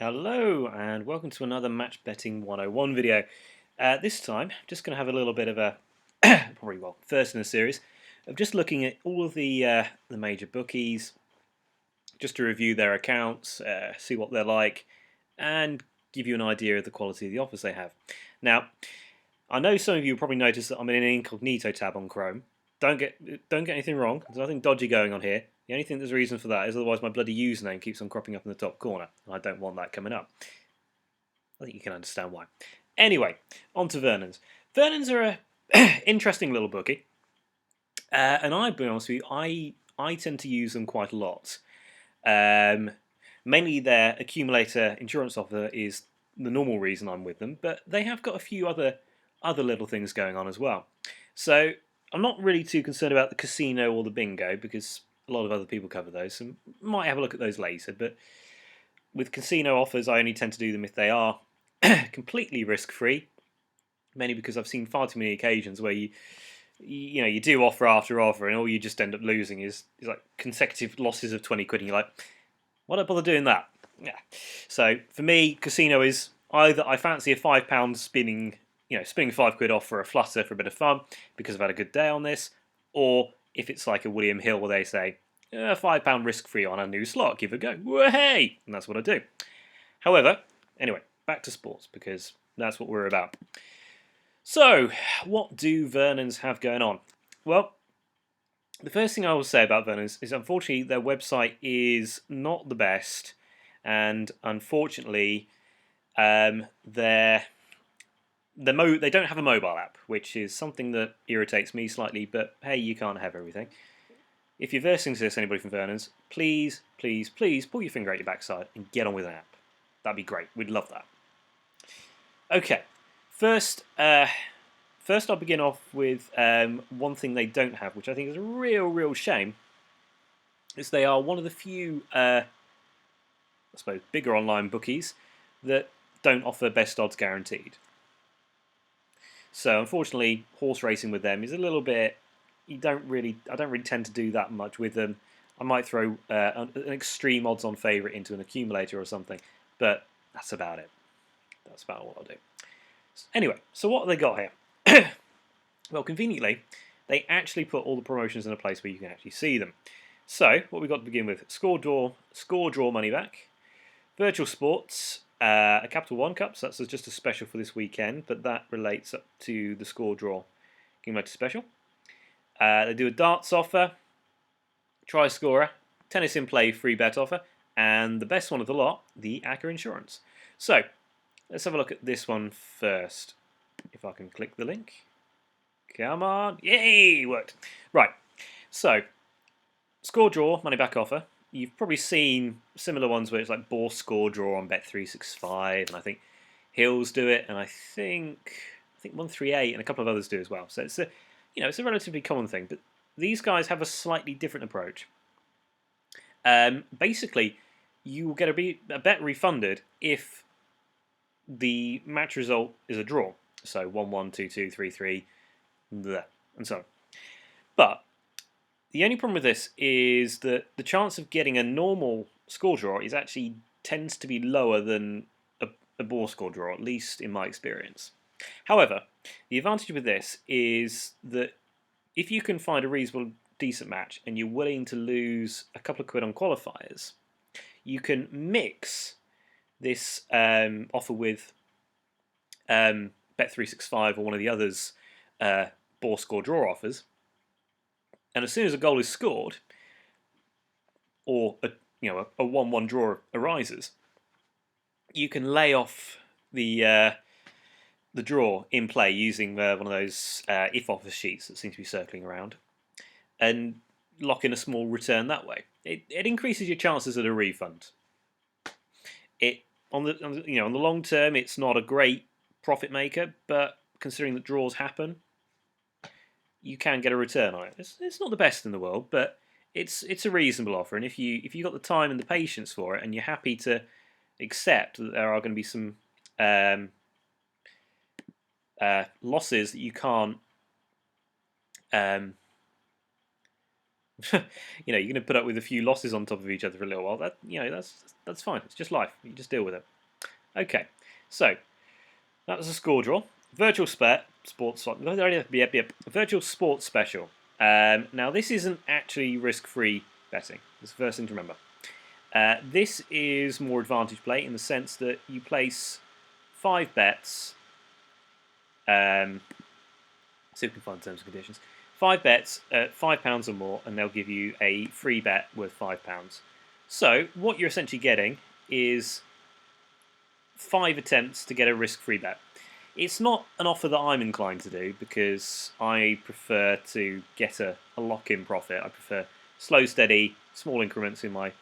Hello and welcome to another Match Betting 101 video. This time, I'm just going to have a little bit of a, first in a series, of just looking at all of the major bookies, just to review their accounts, see what they're like, and give you an idea of the quality of the offers they have. Now, I know some of you probably noticed that I'm in an incognito tab on Chrome. Don't get anything wrong. There's nothing dodgy going on here. The only thing there's a reason for that is otherwise my bloody username keeps on cropping up in the top corner, and I don't want that coming up. I think you can understand why. Anyway, on to Vernons. Vernons are a interesting little bookie, and I'll be honest with you, I tend to use them quite a lot. Mainly their accumulator insurance offer is the normal reason I'm with them, but they have got a few other little things going on as well. So I'm not really too concerned about the casino or the bingo because a lot of other people cover those, so might have a look at those later. But with casino offers, I only tend to do them if they are completely risk-free, mainly because I've seen far too many occasions where you do offer after offer, and all you just end up losing is like consecutive losses of 20 quid, and you're like, why'd I bother doing that? Yeah. So for me, casino is either I fancy a £5 spinning £5 off for a flutter for a bit of fun because I've had a good day on this, or if it's like a William Hill where they say £5 risk-free on a new slot, give it a go. Hey, and that's what I do. However, anyway, back to sports because that's what we're about. So, what do Vernons have going on? Well, the first thing I will say about Vernons is unfortunately their website is not the best, and unfortunately, they don't have a mobile app, which is something that irritates me slightly. But hey, you can't have everything. If you're versing this, anybody from Vernons, please, please, please pull your finger out your backside and get on with an app. That'd be great. We'd love that. Okay, first I'll begin off with one thing they don't have, which I think is a real shame. Is they are one of the few, I suppose, bigger online bookies that don't offer best odds guaranteed. So unfortunately, horse racing with them is a little bit. I don't really tend to do that much with them. I might throw an extreme odds-on favourite into an accumulator or something, but that's about it. That's about what I'll do. Anyway, so what have they got here? Well, conveniently, they actually put all the promotions in a place where you can actually see them. So, what we've got to begin with: score draw money back, virtual sports, a Capital One Cup, so that's just a special for this weekend, but that relates up to the score draw accumulator special. They do a darts offer, try scorer, tennis in play free bet offer, and the best one of the lot, the ACCA insurance. So, let's have a look at this one first. If I can click the link. Come on. Yay! Worked. Right. So, score draw, money back offer. You've probably seen similar ones where it's like Bourse score draw on Bet365, and I think Hills do it, and I think 138 and a couple of others do as well. So it's a relatively common thing, but these guys have a slightly different approach. Basically, you will get a bet refunded if the match result is a draw. So 1-1, 2-2, 3-3, and so on. But the only problem with this is that the chance of getting a normal score draw tends to be lower than a ball score draw, at least in my experience. However, the advantage with this is that if you can find a reasonable, decent match and you're willing to lose a couple of quid on qualifiers, you can mix this offer with Bet365 or one of the others ball score draw offers, and as soon as a goal is scored or a 1-1 draw arises, you can lay off the draw in play using one of those if offer sheets that seem to be circling around, and lock in a small return that way. It increases your chances at a refund. On the long term, it's not a great profit maker, but considering that draws happen, you can get a return on it. It's not the best in the world, but it's a reasonable offer. And if you got the time and the patience for it, and you're happy to accept that there are going to be some losses that you can't You're going to put up with a few losses on top of each other for a little while. That's fine. It's just life. You just deal with it. Okay, so that was a score draw. Virtual sports. Yep. Virtual sports special. Now this isn't actually risk-free betting. That's the first thing to remember. This is more advantage play in the sense that you place 5 bets. See if we can find terms and conditions. 5 bets at £5 or more, and they'll give you a free bet worth £5. So what you're essentially getting is 5 attempts to get a risk-free bet. It's not an offer that I'm inclined to do because I prefer to get a lock-in profit. I prefer slow, steady, small increments in my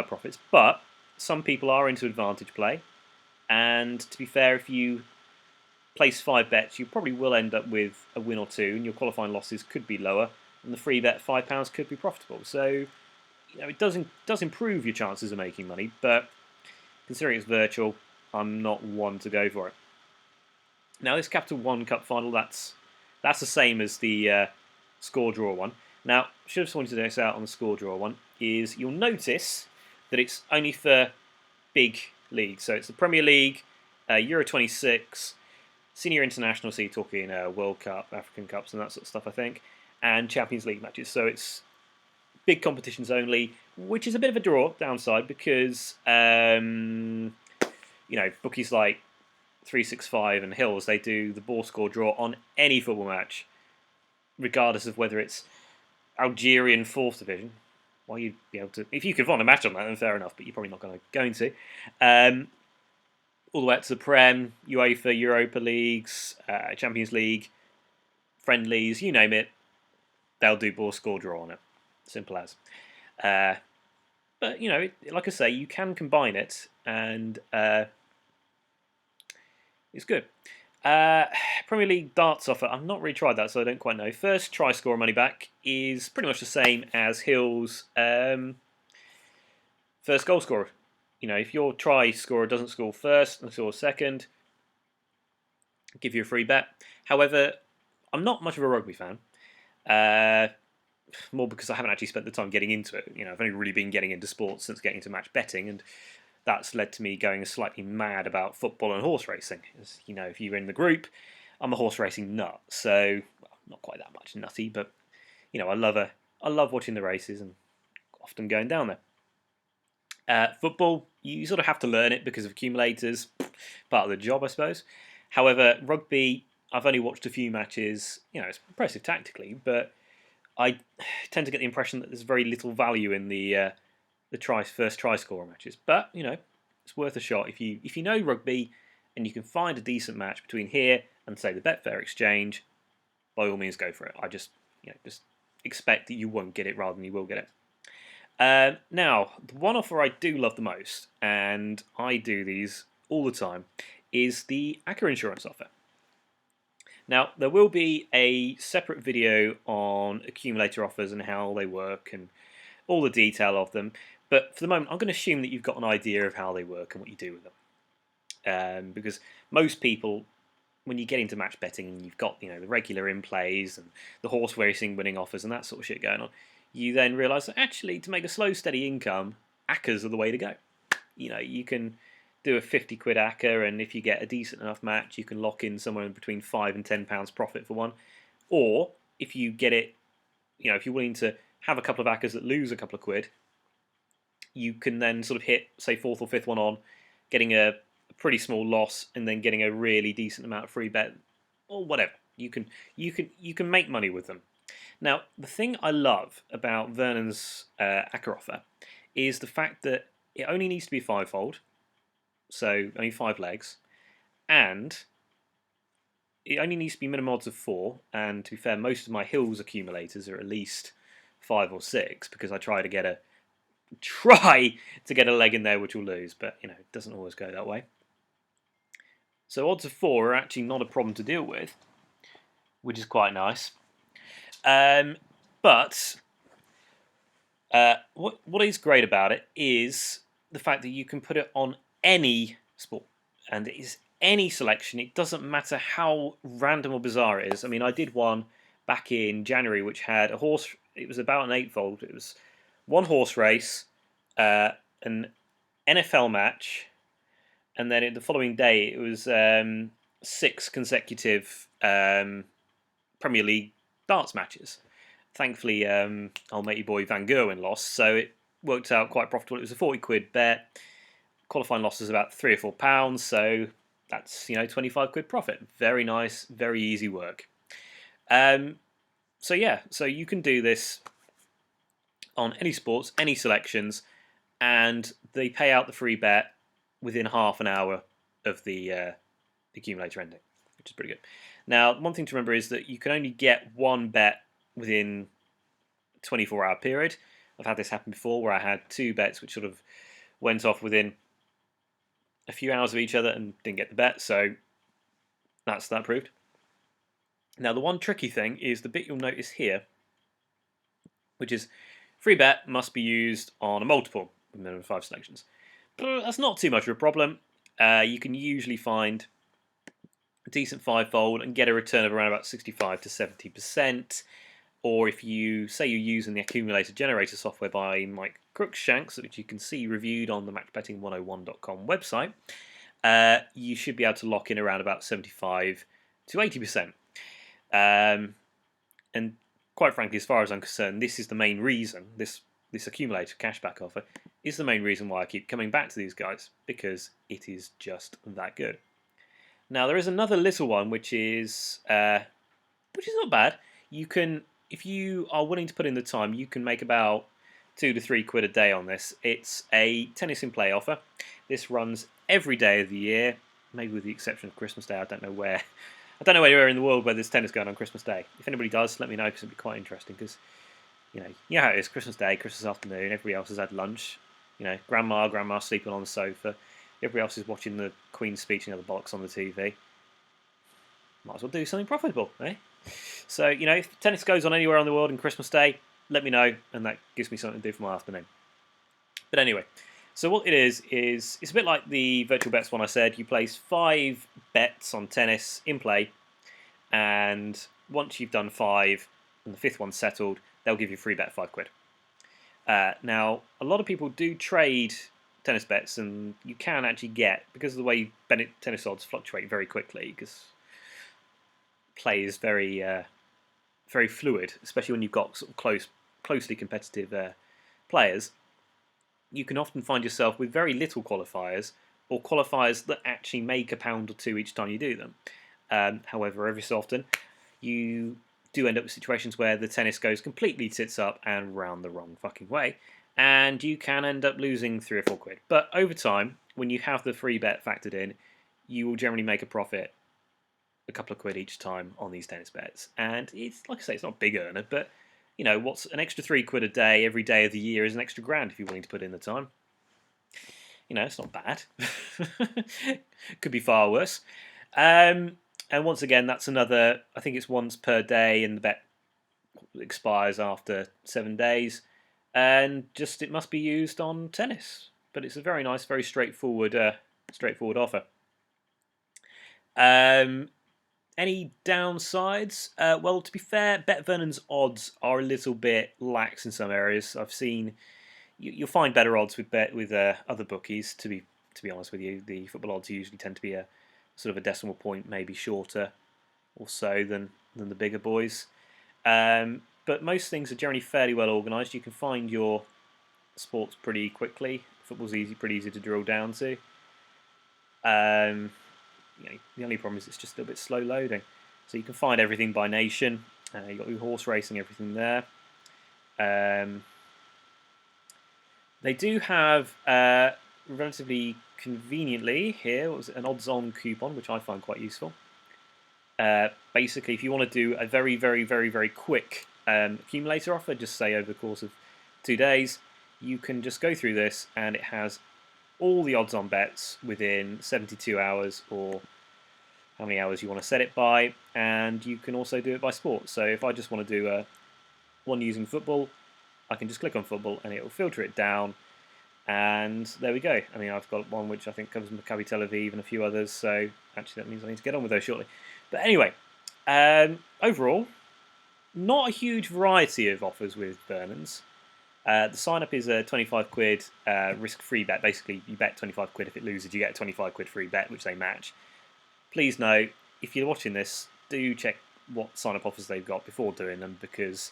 profits. But some people are into advantage play, and to be fair, if you place 5 bets, you probably will end up with a win or two, and your qualifying losses could be lower, and the free bet £5 could be profitable. So, it does improve your chances of making money, but considering it's virtual, I'm not one to go for it. Now, this Capital One Cup final, that's the same as the score draw one. Now, should have pointed this out on the score draw one, is you'll notice that it's only for big leagues. So it's the Premier League, Euro 26, Senior International, so you're talking World Cup, African Cups and that sort of stuff, I think, and Champions League matches. So it's big competitions only, which is a bit of a downside, because, bookies like 365 and Hills, they do the ball score draw on any football match, regardless of whether it's Algerian 4th Division. Well, you'd be able to, if you could find a match on that, then fair enough, but you're probably not going to. All the way up to the Prem, UEFA, Europa Leagues, Champions League, friendlies, you name it, they'll do ball score draw on it. Simple as. But, like I say, you can combine it, and it's good. Premier League darts offer, I've not really tried that, so I don't quite know. First try score money back is pretty much the same as Hill's first goal scorer. If your try scorer doesn't score first and scores second, I'll give you a free bet. However, I'm not much of a rugby fan. More because I haven't actually spent the time getting into it. I've only really been getting into sports since getting into match betting, and that's led to me going slightly mad about football and horse racing. As if you're in the group, I'm a horse racing nut. So, not quite that much nutty, but I love watching the races and often going down there. Football, you sort of have to learn it because of accumulators, part of the job, I suppose. However, rugby, I've only watched a few matches. It's impressive tactically, but I tend to get the impression that there's very little value in the first try scorer matches. But it's worth a shot if you know rugby and you can find a decent match between here and say the Betfair exchange. By all means, go for it. I just expect that you won't get it rather than you will get it. Now, the one offer I do love the most, and I do these all the time, is the ACCA insurance offer. Now, there will be a separate video on accumulator offers and how they work and all the detail of them, but for the moment I'm going to assume that you've got an idea of how they work and what you do with them. Because most people, when you get into match betting, you've got the regular in-plays and the horse racing winning offers and that sort of shit going on, you then realise that actually to make a slow, steady income, ACCAs are the way to go. You can do a 50 quid ACCA, and if you get a decent enough match, you can lock in somewhere between £5 and £10 profit for one. Or if you get it, if you're willing to have a couple of ACCAs that lose a couple of quid, you can then sort of hit, say, 4th or 5th one on, getting a pretty small loss, and then getting a really decent amount of free bet, or whatever. You can make money with them. Now, the thing I love about Vernon's ACCA offer is the fact that it only needs to be 5-fold, so only 5 legs, and it only needs to be minimum odds of 4, and to be fair, most of my Hills accumulators are at least 5 or 6, because I try to get a leg in there which will lose, but it doesn't always go that way. So odds of 4 are actually not a problem to deal with, which is quite nice. But what is great about it is the fact that you can put it on any sport, and it is any selection. It doesn't matter how random or bizarre it is. I mean, I did one back in January, which had a horse. It was about an eightfold. It was one horse race, an NFL match, and then the following day it was 6 consecutive Premier League darts matches. Thankfully, old matey boy Van Gerwen lost, so it worked out quite profitable. It was a 40 quid bet. Qualifying loss was about £3 or £4, so that's 25 quid profit. Very nice, very easy work. So you can do this on any sports, any selections, and they pay out the free bet within half an hour of the accumulator ending, which is pretty good. Now, one thing to remember is that you can only get one bet within a 24-hour period. I've had this happen before where I had 2 bets which sort of went off within a few hours of each other and didn't get the bet, so that's that proved. Now, the one tricky thing is the bit you'll notice here, which is free bet must be used on a multiple with minimum 5 selections. But that's not too much of a problem. You can usually find a decent fivefold and get a return of around about 65 to 70%. Or if you say you're using the accumulator generator software by Mike Crookshanks, which you can see reviewed on the matchbetting101.com website, you should be able to lock in around about 75 to 80%. And quite frankly, as far as I'm concerned, this is the main reason, this accumulator cashback offer is the main reason why I keep coming back to these guys, because it is just that good. Now, there is another little one which is not bad. You can, if you are willing to put in the time, you can make about 2 to 3 quid a day on this. It's a tennis in play offer. This runs every day of the year, maybe with the exception of Christmas Day. I don't know where. I don't know anywhere in the world where there's tennis going on Christmas Day. If anybody does, let me know, because it'd be quite interesting. Because you know how it is. Christmas Day, Christmas afternoon. Everybody else has had lunch. Grandma sleeping on the sofa. Everybody else is watching the Queen's speech and the other bollocks on the TV. Might as well do something profitable, eh? So, if tennis goes on anywhere on the world on Christmas Day, let me know, and that gives me something to do for my afternoon. But anyway, so what it is it's a bit like the virtual bets one I said. You place 5 bets on tennis in play, and once you've done 5 and the 5th one's settled, they'll give you a free bet 5 quid. Now, a lot of people do trade tennis bets, and you can actually get, because of the way tennis odds fluctuate very quickly, because play is very very fluid, especially when you've got sort of closely competitive players. You can often find yourself with very little qualifiers, or qualifiers that actually make £1 or 2 each time you do them. However, every so often you do end up with situations where the tennis goes completely tits up and round the wrong fucking way, and you can end up losing 3 or 4 quid. But over time, when you have the free bet factored in, you will generally make a profit a couple of quid each time on these tennis bets. And it's, like I say, it's not a big earner, but what's an extra 3 quid a day every day of the year is an extra grand if you're willing to put in the time. It's not bad. Could be far worse. And once again, that's another, I think it's once per day, and the bet expires after 7 days. And it must be used on tennis. But it's a very nice, very straightforward offer. Any downsides? Well, to be fair, BetVernons odds are a little bit lax in some areas. I've seen you'll find better odds with other bookies. To be honest with you, the football odds usually tend to be a sort of a decimal point, maybe shorter or so than the bigger boys. But most things are generally fairly well organised. You can find your sports pretty quickly. Football's pretty easy to drill down to. The only problem is it's just a little bit slow loading. So you can find everything by nation. You've got your horse racing, everything there. They do have, relatively conveniently here, an odds-on coupon, which I find quite useful. Basically, if you want to do a very, very, very, very quick accumulator offer, just say over the course of 2 days, you can just go through this, and it has all the odds on bets within 72 hours, or how many hours you want to set it by, and you can also do it by sport. So if I just want to do one using football, I can just click on football and it will filter it down, and there we go. I mean, I've got one which I think covers Maccabi Tel Aviv and a few others, so actually that means I need to get on with those shortly. But anyway, overall, Not a huge variety of offers with Vernons. The sign up is a 25 quid risk-free bet. Basically, you bet 25 quid. If it loses, you get a 25 quid free bet, which they match. Please note, if you're watching this, do check what sign up offers they've got before doing them, because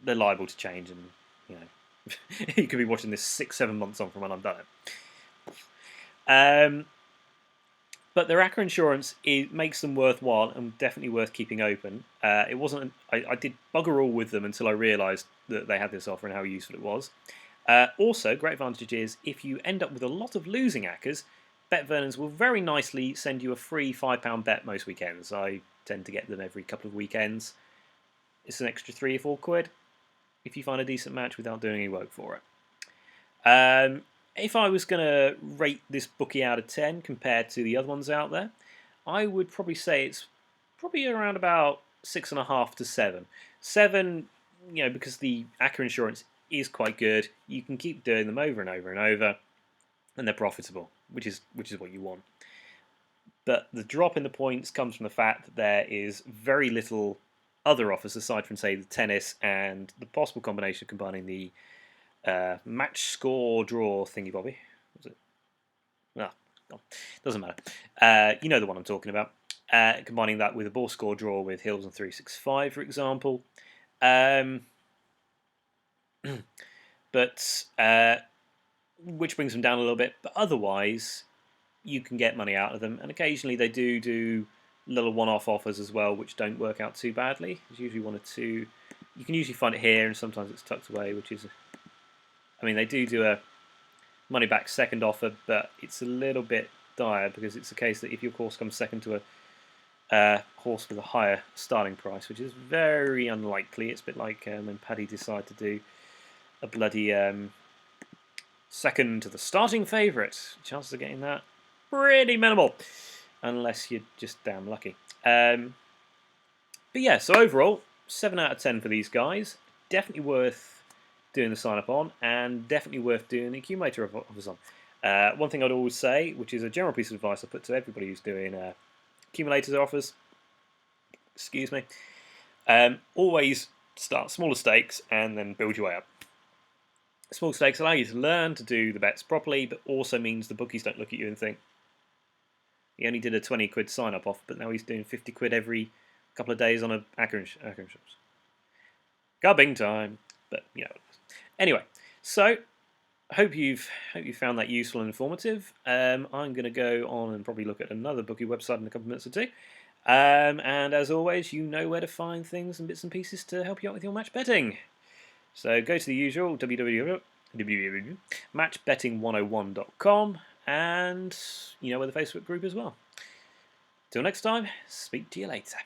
they're liable to change, and you know you could be watching this 6-7 months on from when I've done it. But their ACCA insurance makes them worthwhile and definitely worth keeping open. It wasn't. I did bugger all with them until I realised that they had this offer and how useful it was. Also, great advantage is if you end up with a lot of losing ACCAs, BetVernons will very nicely send you a free £5 bet most weekends. I tend to get them every couple of weekends. It's an extra 3 or 4 quid if you find a decent match without doing any work for it. If I was going to rate this bookie out of 10 compared to the other ones out there, I would probably say it's probably around about 6.5 to 7. 7, because the ACCA insurance is quite good. You can keep doing them over and over and over, and they're profitable, which is what you want. But the drop in the points comes from the fact that there is very little other offers aside from, say, the tennis and the possible combination combining the match score draw thingy bobby. Was it? No, doesn't matter. You know the one I'm talking about. Combining that with a ball score draw with Hills and 365, for example. But which brings them down a little bit. But otherwise, you can get money out of them, and occasionally they do little one-off offers as well, which don't work out too badly. There's usually 1 or 2. You can usually find it here, and sometimes it's tucked away, which is. I mean, they do a money-back second offer, but it's a little bit dire because it's a case that if your horse comes second to a horse with a higher starting price, which is very unlikely, it's a bit like when Paddy decided to do a bloody second to the starting favourite. Chances of getting that pretty minimal, unless you're just damn lucky. But yeah, so overall, 7 out of 10 for these guys. Definitely worth doing the sign up on, and definitely worth doing the accumulator offers on. One thing I'd always say, which is a general piece of advice I put to everybody who's doing accumulators offers, excuse me, always start smaller stakes and then build your way up. Small stakes allow you to learn to do the bets properly, but also means the bookies don't look at you and think, he only did a 20 quid sign up offer, but now he's doing 50 quid every couple of days on a ACCA insurance. Gubbing time, but Anyway, so I hope you found that useful and informative. I'm going to go on and probably look at another bookie website in a couple of minutes or two. And as always, you know where to find things and bits and pieces to help you out with your match betting. So go to the usual www.matchbetting101.com, and you know where the Facebook group as well. Till next time, speak to you later.